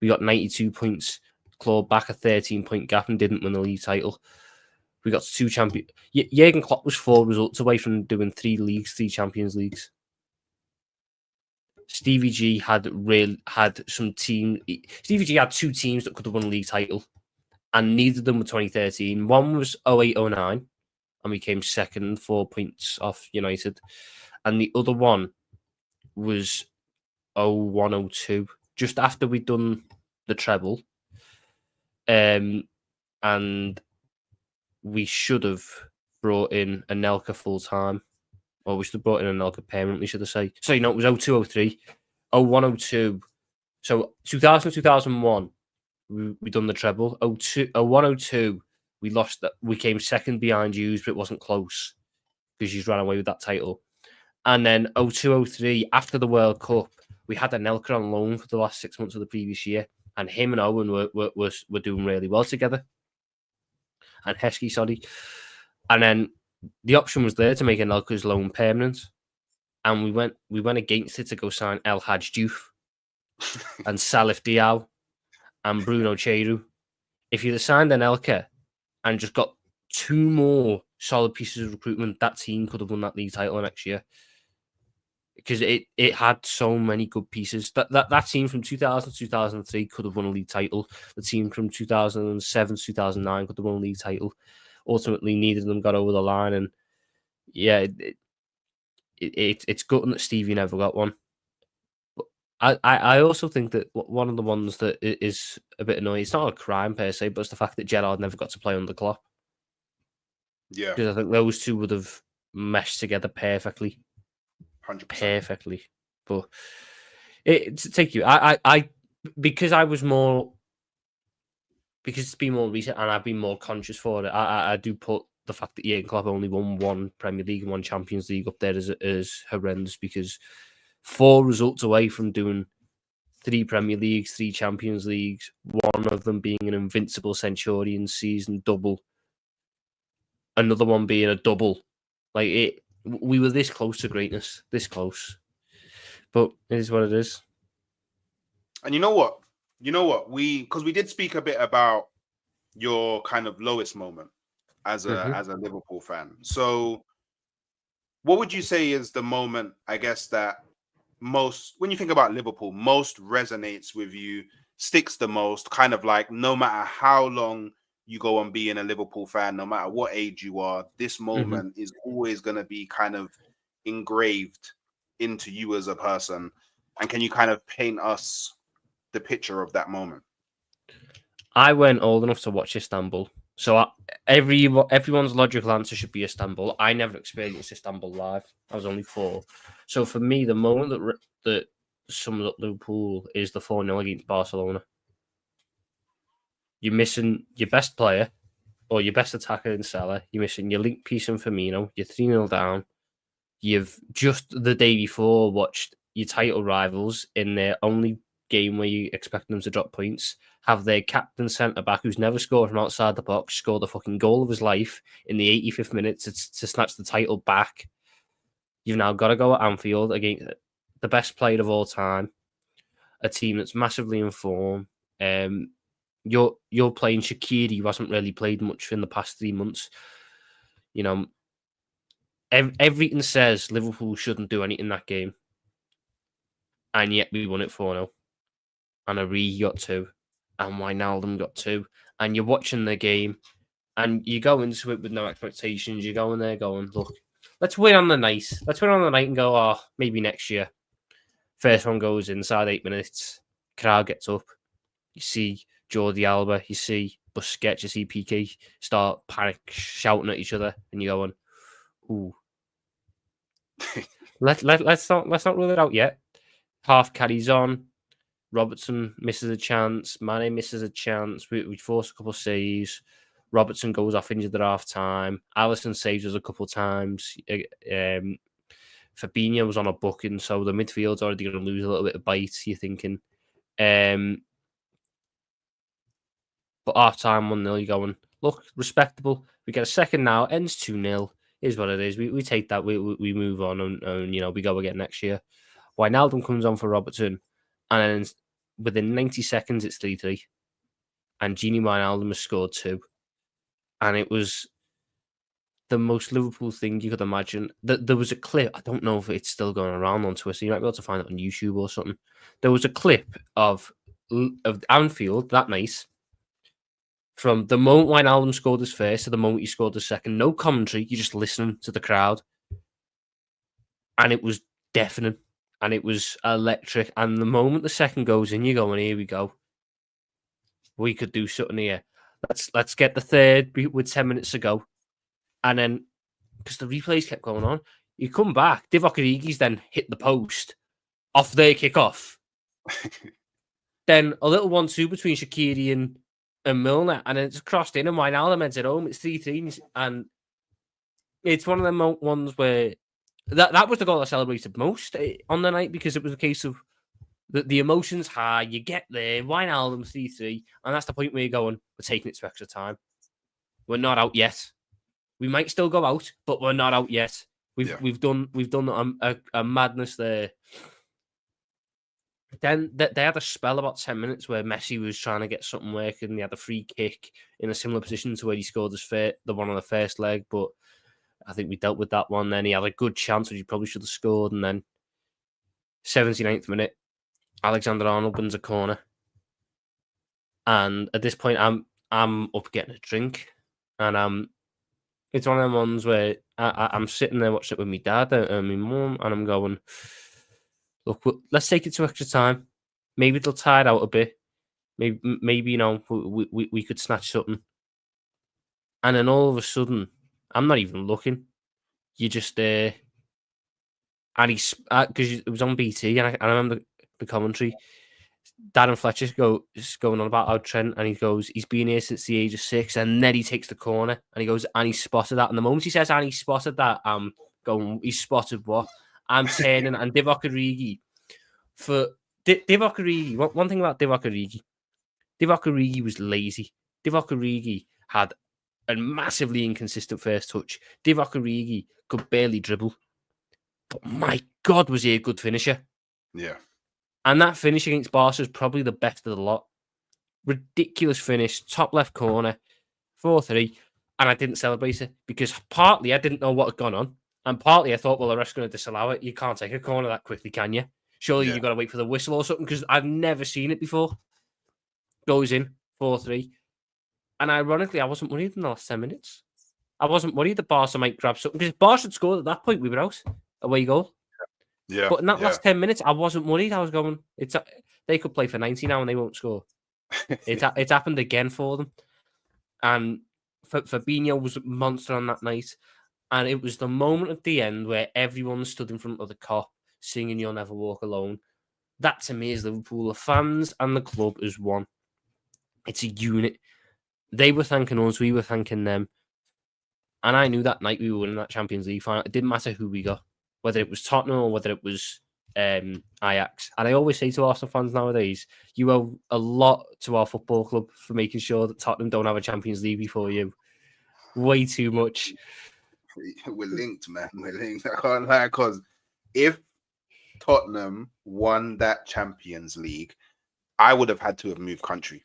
We got 92 points, clawed back a 13-point gap and didn't win a league title. We got 2 champions. Jurgen Klopp was 4 results away from doing 3 Champions Leagues. Stevie G had some team. Stevie G had 2 teams that could have won a league title, and neither of them were 2013. One was 08-09, and we came second, 4 points off United, and the other one was 01-02, just after we'd done the treble, and we should have brought in Anelka full time. Or we should have brought in Anelka permanently, should I say. So, it was 02-03, 01-02. So, 2000, 2001, we done the treble. 01-02, we lost that. We came second behind Hughes, but it wasn't close because Hughes ran away with that title. And then 02-03, after the World Cup, we had Anelka on loan for the last 6 months of the previous year. And him and Owen were doing really well together. And Heskey, sorry. And then the option was there to make Anelka's loan permanent, and we went against it to go sign El Hadj Diouf and Salif Diao and Bruno Cheru. If you'd have signed Anelka and just got 2 more solid pieces of recruitment, that team could have won that league title next year because it had so many good pieces. That team from 2000 2003 could have won a league title. The team from 2007 2009 could have won a league title. Ultimately, neither of them got over the line, and yeah, it's good that Stevie never got one. But I also think that one of the ones that is a bit annoying, it's not a crime per se, but it's the fact that Gerrard never got to play under Klopp. Yeah, because I think those two would have meshed together perfectly. 100%. Perfectly. But take you, I because I was more. Because it's been more recent and I've been more conscious for it, I do put the fact that Jurgen Klopp only won 1 Premier League and 1 Champions League up there as horrendous, because 4 results away from doing 3 Premier Leagues, 3 Champions Leagues, one of them being an invincible Centurion season double, another one being a double. We were this close to greatness, this close. But it is what it is. And you know what? Because we did speak a bit about your kind of lowest moment as a Liverpool fan. So what would you say is the moment, I guess, that most, when you think about Liverpool, most resonates with you, sticks the most, kind of like no matter how long you go on being a Liverpool fan, no matter what age you are, this moment is always going to be kind of engraved into you as a person? And can you kind of paint us the picture of that moment? I weren't old enough to watch Istanbul, so everyone's logical answer should be Istanbul. I never experienced Istanbul live. I was only 4, so for me, the moment that sums up Liverpool is the 4-0 against Barcelona. You're missing your best player or your best attacker in Salah. You're missing your link piece in Firmino. You're 3-0 down. You've just the day before watched your title rivals in their only game where you expect them to drop points have their captain centre-back who's never scored from outside the box score the fucking goal of his life in the 85th minute to snatch the title back. You've now got to go at Anfield against the best player of all time, a team that's massively in form. You're playing Shaqiri, who hasn't really played much in the past 3 months. You know, everything says Liverpool shouldn't do anything in that game. And yet we won it 4-0. And Origi got 2. And Wijnaldum got 2. And you're watching the game and you go into it with no expectations. You're going there going, look, let's win on the night. Let's win on the night and go, oh, maybe next year. First one goes inside 8 minutes. Crowd gets up. You see Jordi Alba. You see Busquets. You see Piqué start panic shouting at each other. And you're going, ooh. let's not rule it out yet. Half carries on. Robertson misses a chance. Mane misses a chance. We force a couple of saves. Robertson goes off injured at half time. Alisson saves us a couple of times. Fabinho was on a booking, so the midfield's already going to lose a little bit of bite, you're thinking. But half time 1-0, you're going, look, respectable. We get a second now, ends 2-0. Is what it is. We take that. We move on and you know, we go again next year. Wijnaldum comes on for Robertson, and then within 90 seconds, it's 3-3. And Gini Wijnaldum has scored 2. And it was the most Liverpool thing you could imagine. There was a clip, I don't know if it's still going around on Twitter, you might be able to find it on YouTube or something. There was a clip of Anfield that night, from the moment Wijnaldum scored his first to the moment he scored his second. No commentary, you're just listening to the crowd. And it was deafening. And it was electric. And the moment the second goes in, you're going, here we go. We could do something here. Let's get the third with 10 minutes to go. And then, because the replays kept going on, you come back. Divock Origi's then hit the post off their kick-off. Then a little 1-2 between Shaqiri and Milner. And then it's crossed in and Wijnaldum heads it home. It's 3-3. And it's one of them ones where that was the goal I celebrated most on the night, because it was a case of the emotions high. You get there, Wijnaldum 3-3, and that's the point where you're going, we're taking it to extra time. We're not out yet. We might still go out, but we're not out yet. We've done a madness there. Then they had a spell about 10 minutes where Messi was trying to get something working. He had a free kick in a similar position to where he scored the one on the first leg, but I think we dealt with that one. Then he had a good chance, which he probably should have scored. And then 79th minute, Alexander-Arnold wins a corner. And at this point, I'm up getting a drink. And it's one of them ones where I'm sitting there watching it with my dad and my mum, and I'm going, look, let's take it to extra time. Maybe they'll tie it out a bit. Maybe you know, we could snatch something. And then all of a sudden, I'm not even looking. You just and he's because it was on BT, and I remember the commentary. Darren Fletcher is going on about how Trent, and he goes, he's been here since the age of 6, and then he takes the corner, and he goes, and he spotted that. And the moment he says, and he spotted that, I'm going, he spotted what? I'm turning, and Divock Origi for Divock Origi. One thing about Divock Origi was lazy. Divock Origi had a massively inconsistent first touch. Divock Origi could barely dribble. But my God, was he a good finisher. Yeah. And that finish against Barca is probably the best of the lot. Ridiculous finish, top left corner, 4-3. And I didn't celebrate it because partly I didn't know what had gone on. And partly I thought, well, the ref's going to disallow it. You can't take a corner that quickly, can you? Surely you've got to wait for the whistle or something, because I've never seen it before. Goes in, 4-3. And ironically, I wasn't worried in the last 10 minutes. I wasn't worried that Barca might grab something, because if Barca had scored at that point, we were out. Away goal. Yeah. But in that last 10 minutes, I wasn't worried. I was going, they could play for 90 now and they won't score. It's happened again for them. And Fabinho was a monster on that night. And it was the moment at the end where everyone stood in front of the cop singing You'll Never Walk Alone. That to me is Liverpool. The fans and the club as one. It's a unit. They were thanking us, we were thanking them. And I knew that night we were winning that Champions League final. It didn't matter who we got, whether it was Tottenham or whether it was Ajax. And I always say to Arsenal fans nowadays, you owe a lot to our football club for making sure that Tottenham don't have a Champions League before you. Way too much. We're linked, man. We're linked. I can't lie, because if Tottenham won that Champions League, I would have had to have moved country.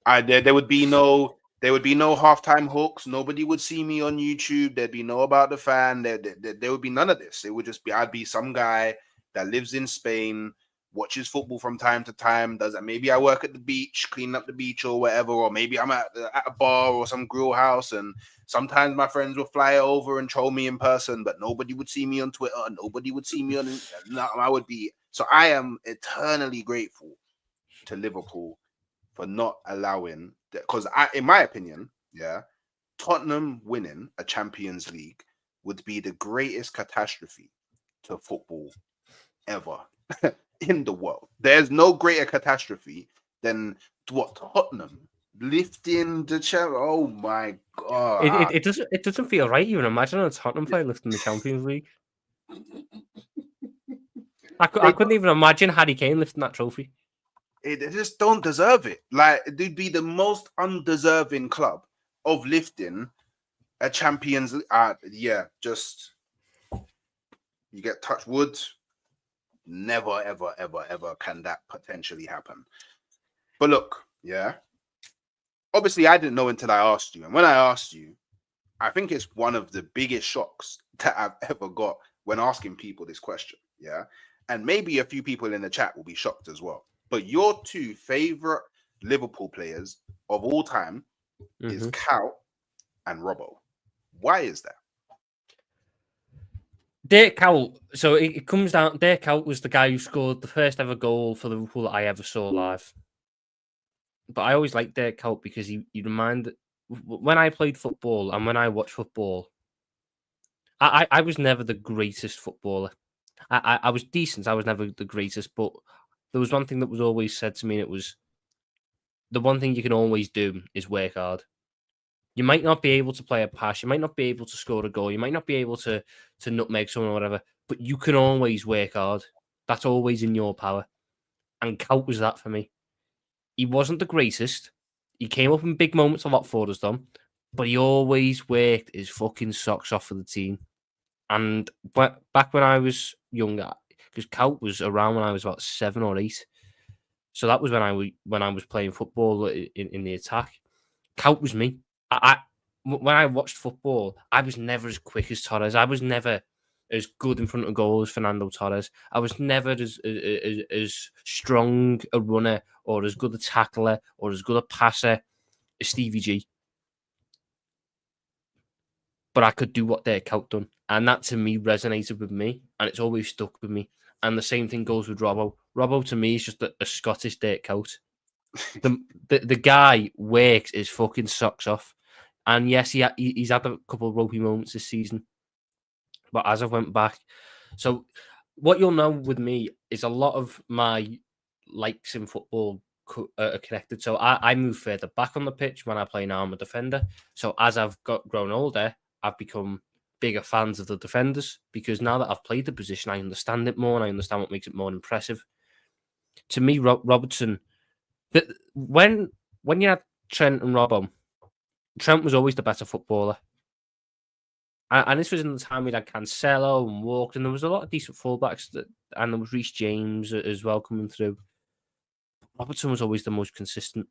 There would be no halftime hooks. Nobody would see me on YouTube. There'd be no about the fan. There would be none of this. It would just be I'd be some guy that lives in Spain, watches football from time to time. Maybe I work at the beach, cleaning up the beach or whatever, or maybe I'm at a bar or some grill house, and sometimes my friends will fly over and troll me in person, but nobody would see me on Twitter. Nobody would see me on. I would be. So I am eternally grateful to Liverpool for not allowing, because in my opinion, Tottenham winning a Champions League would be the greatest catastrophe to football ever in the world. There's no greater catastrophe than what Tottenham lifting the chair. Oh my god! It doesn't feel right. Even imagine a Tottenham player lifting the Champions League. I couldn't even imagine Harry Kane lifting that trophy. They just don't deserve it. Like, they'd be the most undeserving club of lifting a Champions League. Just you get touch wood. Never, ever, ever, ever can that potentially happen. But look, obviously I didn't know until I asked you. And when I asked you, I think it's one of the biggest shocks that I've ever got when asking people this question. Yeah. And maybe a few people in the chat will be shocked as well. But your two favorite Liverpool players of all time is Cout and Robbo. Why is that? Dirk Cout. So it comes down. Dirk Cout was the guy who scored the first ever goal for Liverpool that I ever saw live. But I always liked Dirk Cout because he reminded, when I played football and when I watched football, I was never the greatest footballer. I was decent. I was never the greatest, but there was one thing that was always said to me, and it was, the one thing you can always do is work hard. You might not be able to play a pass, you might not be able to score a goal, you might not be able to nutmeg someone or whatever, but you can always work hard. That's always in your power. And Cout was that for me. He wasn't the greatest. He came up in big moments a lot for us, Dom, but he always worked his fucking socks off for the team. And back when I was younger, because Cout was around when I was about 7 or 8, so that was when I was playing football in the attack. Cout was me. When I watched football, I was never as quick as Torres. I was never as good in front of goal as Fernando Torres. I was never as strong a runner or as good a tackler or as good a passer as Stevie G. But I could do what Dirk Cout done. And that to me resonated with me. And it's always stuck with me. And the same thing goes with Robbo. Robbo to me is just a Scottish Dirk Cout. The guy works his fucking socks off. And yes, he's had a couple of ropey moments this season. But as I went back, so what you'll know with me is a lot of my likes in football are connected. So I move further back on the pitch when I play now. I'm a defender. So as I've grown older, I've become bigger fans of the defenders, because now that I've played the position, I understand it more and I understand what makes it more impressive. To me, Robertson, when you had Trent and Robbo, Trent was always the better footballer. And this was in the time we had Cancelo and Walker, and there was a lot of decent fullbacks, and there was Reece James as well coming through. Robertson was always the most consistent.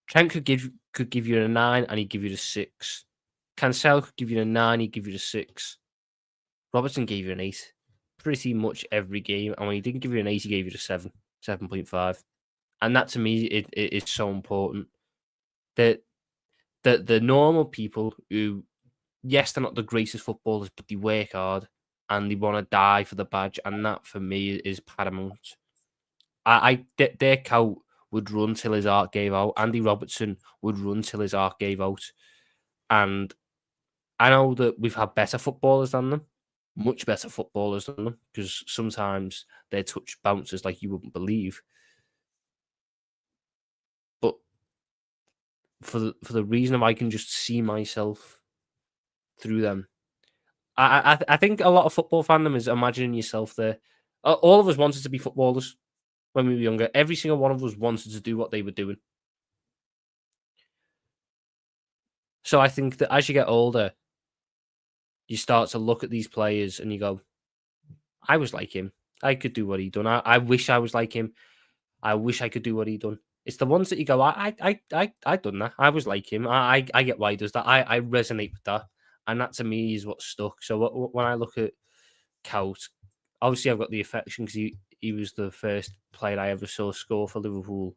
Trent could give you a 9 and he'd give you the 6. Cancelo could give you a 9, he'd give you the 6. Robertson gave you an 8 pretty much every game, and when he didn't give you an 8, he gave you the 7, 7.5. And that to me is so important. That the normal people who, yes, they're not the greatest footballers, but they work hard and they want to die for the badge, and that for me is paramount. Dirk Cout would run till his heart gave out. Andy Robertson would run till his heart gave out. And I know that we've had better footballers than them, much better footballers than them, because sometimes their touch bounces like you wouldn't believe. But for the reason of I can just see myself through them, I think a lot of football fandom is imagining yourself there. All of us wanted to be footballers when we were younger. Every single one of us wanted to do what they were doing. So I think that as you get older, you start to look at these players and you go, I was like him. I could do what he done. I wish I was like him. I wish I could do what he done. It's the ones that you go, I done that. I was like him. I get why he does that. I resonate with that. And that to me is what stuck. So when I look at Kaut, obviously I've got the affection because he was the first player I ever saw score for Liverpool.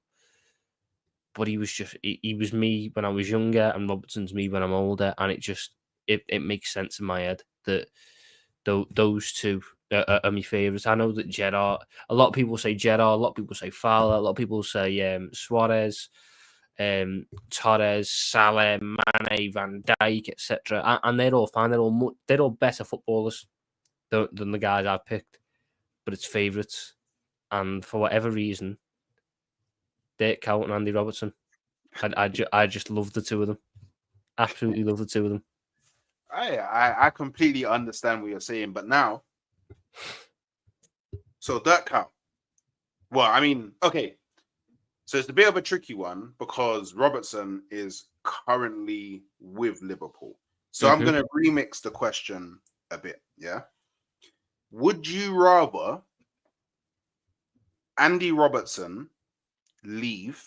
But he was just he was me when I was younger, and Robertson's me when I'm older, and it makes sense in my head that those two are my favourites. I know that Gerrard, a lot of people say Gerrard, a lot of people say Fowler, a lot of people say Suarez, Torres, Salah, Mane, Van Dijk, etc. And they're all fine. They're all better footballers than the guys I've picked, but it's favourites. And for whatever reason, Dirk Kuyt and Andy Robertson, I just love the two of them. Absolutely love the two of them. I completely understand what you're saying, but now, so Dirk Kuyt. Well, I mean, okay. So it's a bit of a tricky one because Robertson is currently with Liverpool. So I'm going to remix the question a bit. Yeah. Would you rather Andy Robertson leave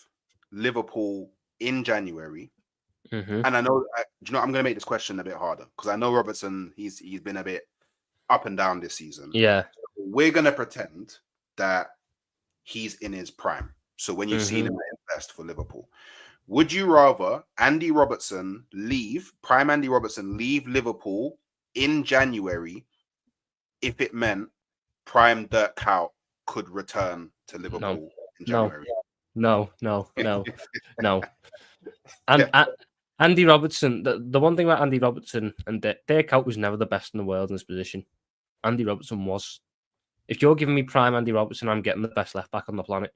Liverpool in January? And I know, I'm going to make this question a bit harder because I know Robertson, he's been a bit up and down this season. Yeah. So we're going to pretend that he's in his prime. So when you've seen him at his best for Liverpool, would you rather Andy Robertson leave Liverpool in January if it meant prime Dirk Kuyt could return to Liverpool in January? No. And Andy Robertson, the one thing about Andy Robertson and Dirk Kuyt was never the best in the world in this position. Andy Robertson was. If you're giving me prime Andy Robertson, I'm getting the best left back on the planet.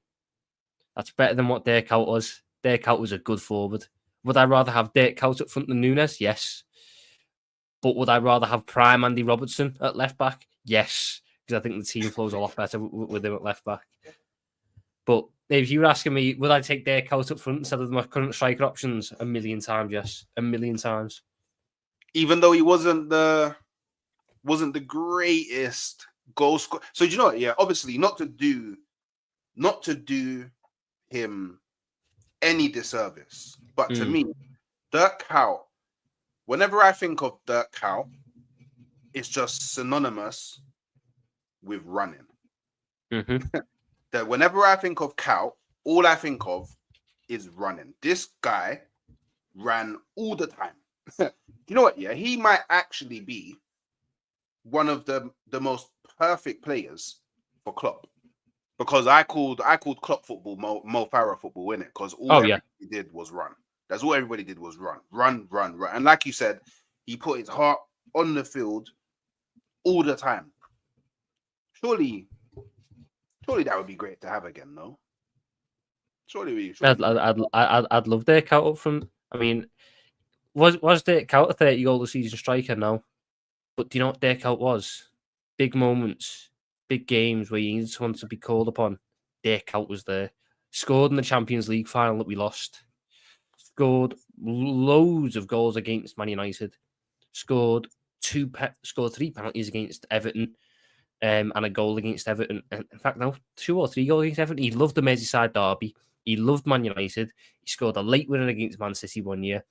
That's better than what Dirk Kuyt was. Dirk Kuyt was a good forward. Would I rather have Dirk Kuyt up front than Núñez? Yes. But would I rather have prime Andy Robertson at left back? Yes. Because I think the team flows a lot better with him at left back. But if you were asking me, would I take Dirk Kuyt up front instead of my current striker options? 1,000,000 times, yes. 1,000,000 times. Even though he wasn't the greatest goal scorer. So do you know what? Yeah, obviously not to do him any disservice, but to me, Dirk Kuyt, whenever I think of Dirk Kuyt, it's just synonymous with running. That whenever I think of Kuyt, all I think of is running. This guy ran all the time. You know what? Yeah, he might actually be one of the most perfect players for Klopp. Because I called Klopp football Mo Farah football, innit? Because everybody did was run. That's all everybody did was run. And like you said, he put his heart on the field all the time. Surely that would be great to have again, no? Surely. I'd love Dirk Kuyt up front. I mean, was Dirk Kuyt a 30-goal a season striker? No. But do you know what Dirk Kuyt was? Big moments, big games where you needed someone to be called upon. Dirk Kuyt was there. Scored in the Champions League final that we lost. Scored loads of goals against Man United. Scored 3 penalties against Everton. And a goal against Everton. In fact, no, 2 or 3 goals against Everton. He loved the Merseyside derby. He loved Man United. He scored a late winner against Man City one year.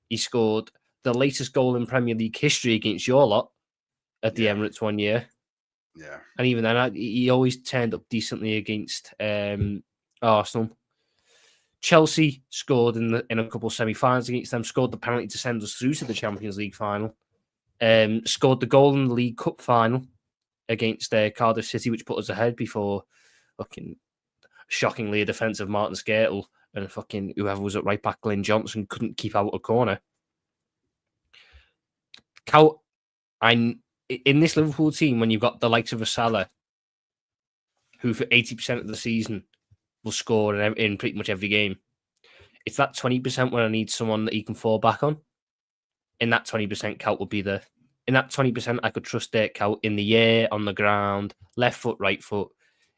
He scored the latest goal in Premier League history against your lot at the Emirates one year. Yeah. And even then, he always turned up decently against Arsenal. Chelsea scored in a couple of semi-finals against them, scored the penalty to send us through to the Champions League final. Scored the goal in the League Cup final against Cardiff City, which put us ahead before fucking shockingly a defensive Martin Skrtel and fucking whoever was at right back, Glenn Johnson, couldn't keep out a corner. in this Liverpool team, when you've got the likes of a Salah, who for 80% of the season will score in pretty much every game, it's that 20% when I need someone that he can fall back on. In that 20%, Cout would be there. In that 20%, I could trust Dirk Cout in the air, on the ground, left foot, right foot.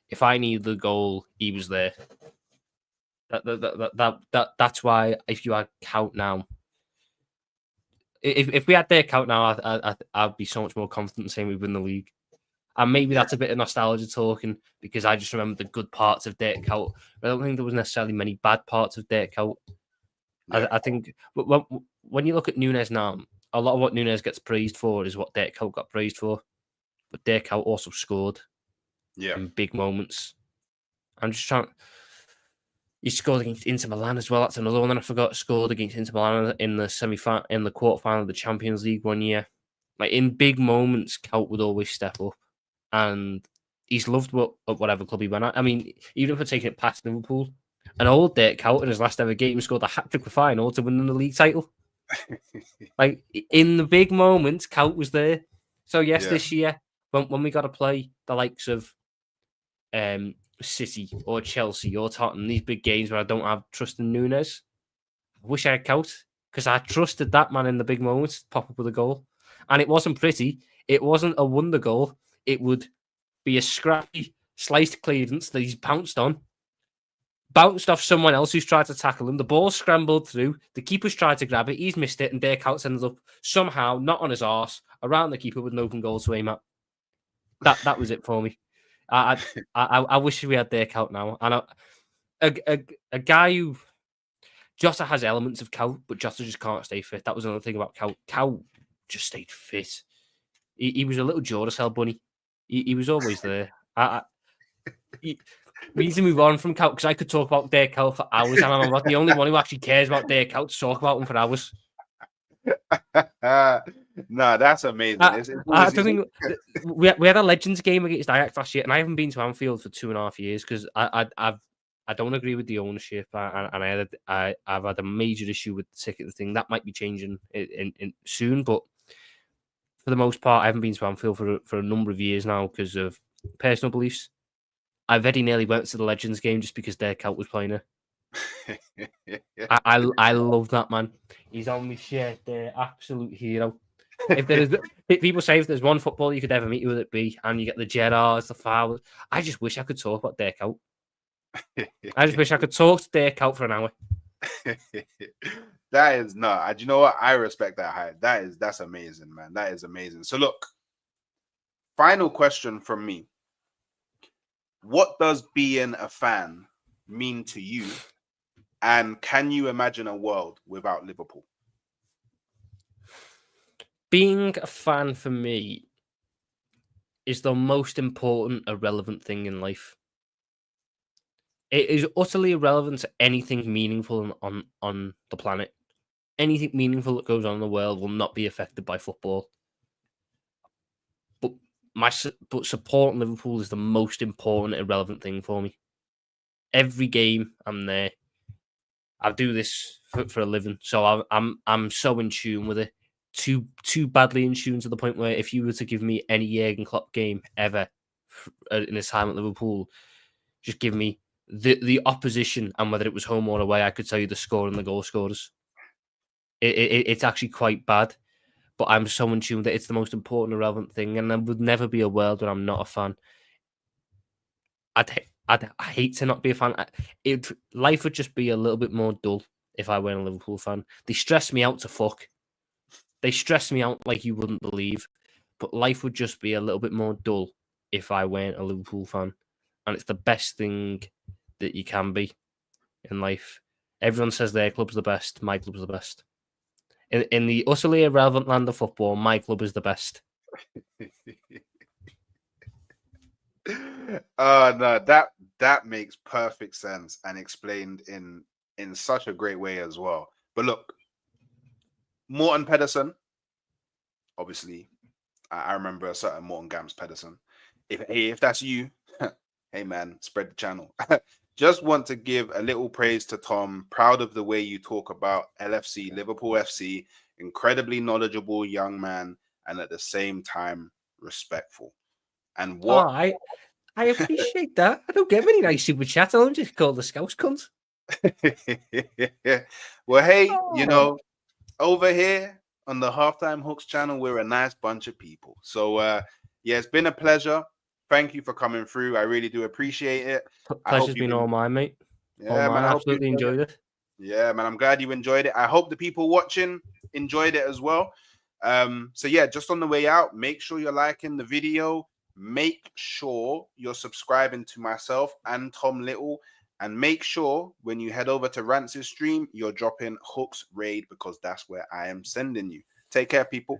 If I needed the goal, he was there. That's why if you had Cout now, if we had Dirk Cout now, I'd be so much more confident saying we win the league. And maybe that's a bit of nostalgia talking, because I just remember the good parts of Dirk Cout. I don't think there was necessarily many bad parts of Dirk Cout. Yeah. I think when you look at Núñez now, a lot of what Núñez gets praised for is what Dirk Cout got praised for. But Dirk Cout also scored in big moments. I'm just trying. He scored against Inter Milan as well. That's another one that I forgot. Scored against Inter Milan in the quarterfinal of the Champions League one year. Like, in big moments, Cout would always step up, and he's loved whatever club he went at. I mean, even if we're taking it past Liverpool, an old Dirk Cout in his last ever game scored a hat-trick with Feyenoord to win the league title. Like, in the big moments, Cout was there. So yes, this year, when we got to play the likes of City or Chelsea or Tottenham, these big games where I don't have trust in Núñez, I wish I had Cout, because I trusted that man in the big moments to pop up with a goal. And it wasn't pretty. It wasn't a wonder goal. It would be a scrappy, sliced clearance that he's bounced off someone else who's tried to tackle him. The ball scrambled through. The keeper's tried to grab it. He's missed it, and Dirk Coutts ended up somehow not on his arse around the keeper with an open goal to aim at. That was it for me. I wish we had Dirk Cout now. And a guy who Jota has elements of Cout, but Jota just can't stay fit. That was another thing about Cout. Cout just stayed fit. He was a little Duracell bunny. He was always there. We need to move on from Cout, because I could talk about Dirk Cout for hours, and I'm not the only one who actually cares about Dirk Cout to talk about him for hours. No, that's amazing. I don't think we had a Legends game against Ajax last year, and I haven't been to Anfield for 2.5 years because I don't agree with the ownership, and I've had a major issue with the ticket thing. That might be changing in soon, but for the most part, I haven't been to Anfield for a number of years now because of personal beliefs. I very nearly went to the Legends game just because Dirk Cout was playing it. I love that man. He's on my shirt there, absolute hero. If there is, people say if there's one footballer you could ever meet, who would it be? And you get the Gerrards, the Fowlers. I just wish I could talk about Dirk Cout. I just wish I could talk to Dirk Cout for an hour. That is not. Do you know what? I respect that high. That's amazing, man. That is amazing. So look, final question from me. What does being a fan mean to you? And can you imagine a world without Liverpool? Being a fan for me is the most important, irrelevant thing in life. It is utterly irrelevant to anything meaningful on the planet. Anything meaningful that goes on in the world will not be affected by football. But supporting Liverpool is the most important, irrelevant thing for me. Every game I'm there. I do this for a living, so I'm so in tune with it. Too badly in tune to the point where if you were to give me any Jurgen Klopp game ever in his time at Liverpool, just give me the opposition and whether it was home or away, I could tell you the score and the goal scorers. It's actually quite bad, but I'm so in tune that it's the most important, irrelevant thing, and there would never be a world where I'm not a fan. I'd hate to not be a fan. Life would just be a little bit more dull if I weren't a Liverpool fan. They stress me out to fuck. They stress me out like you wouldn't believe. But life would just be a little bit more dull if I weren't a Liverpool fan. And it's the best thing that you can be in life. Everyone says their club's the best. My club's the best. In the utterly irrelevant land of football, my club is the best. No, that makes perfect sense and explained in such a great way as well. But look, Morten Pedersen, obviously, I remember a certain Morten Gams Pedersen. If that's you, hey man, spread the channel. Just want to give a little praise to Tom. Proud of the way you talk about LFC, Liverpool FC. Incredibly knowledgeable young man, and at the same time, respectful. And Oh, what? I appreciate that. I don't get many nice super chats. I'm just called the Scouts cunt. Well, hey, Oh. over here on the Halftime Hooks channel, we're a nice bunch of people. So, yeah, it's been a pleasure. Thank you for coming through. I really do appreciate it. I hope Pleasure's you've been all mine, mate. All Yeah, man. mine. I hope you Absolutely enjoyed enjoyed it. Yeah, man. I'm glad you enjoyed it. I hope the people watching enjoyed it as well. So yeah, just on the way out, make sure you're liking the video. Make sure you're subscribing to myself and Tom Little. And make sure when you head over to Rance's stream, you're dropping Hooks Raid because that's where I am sending you. Take care, people.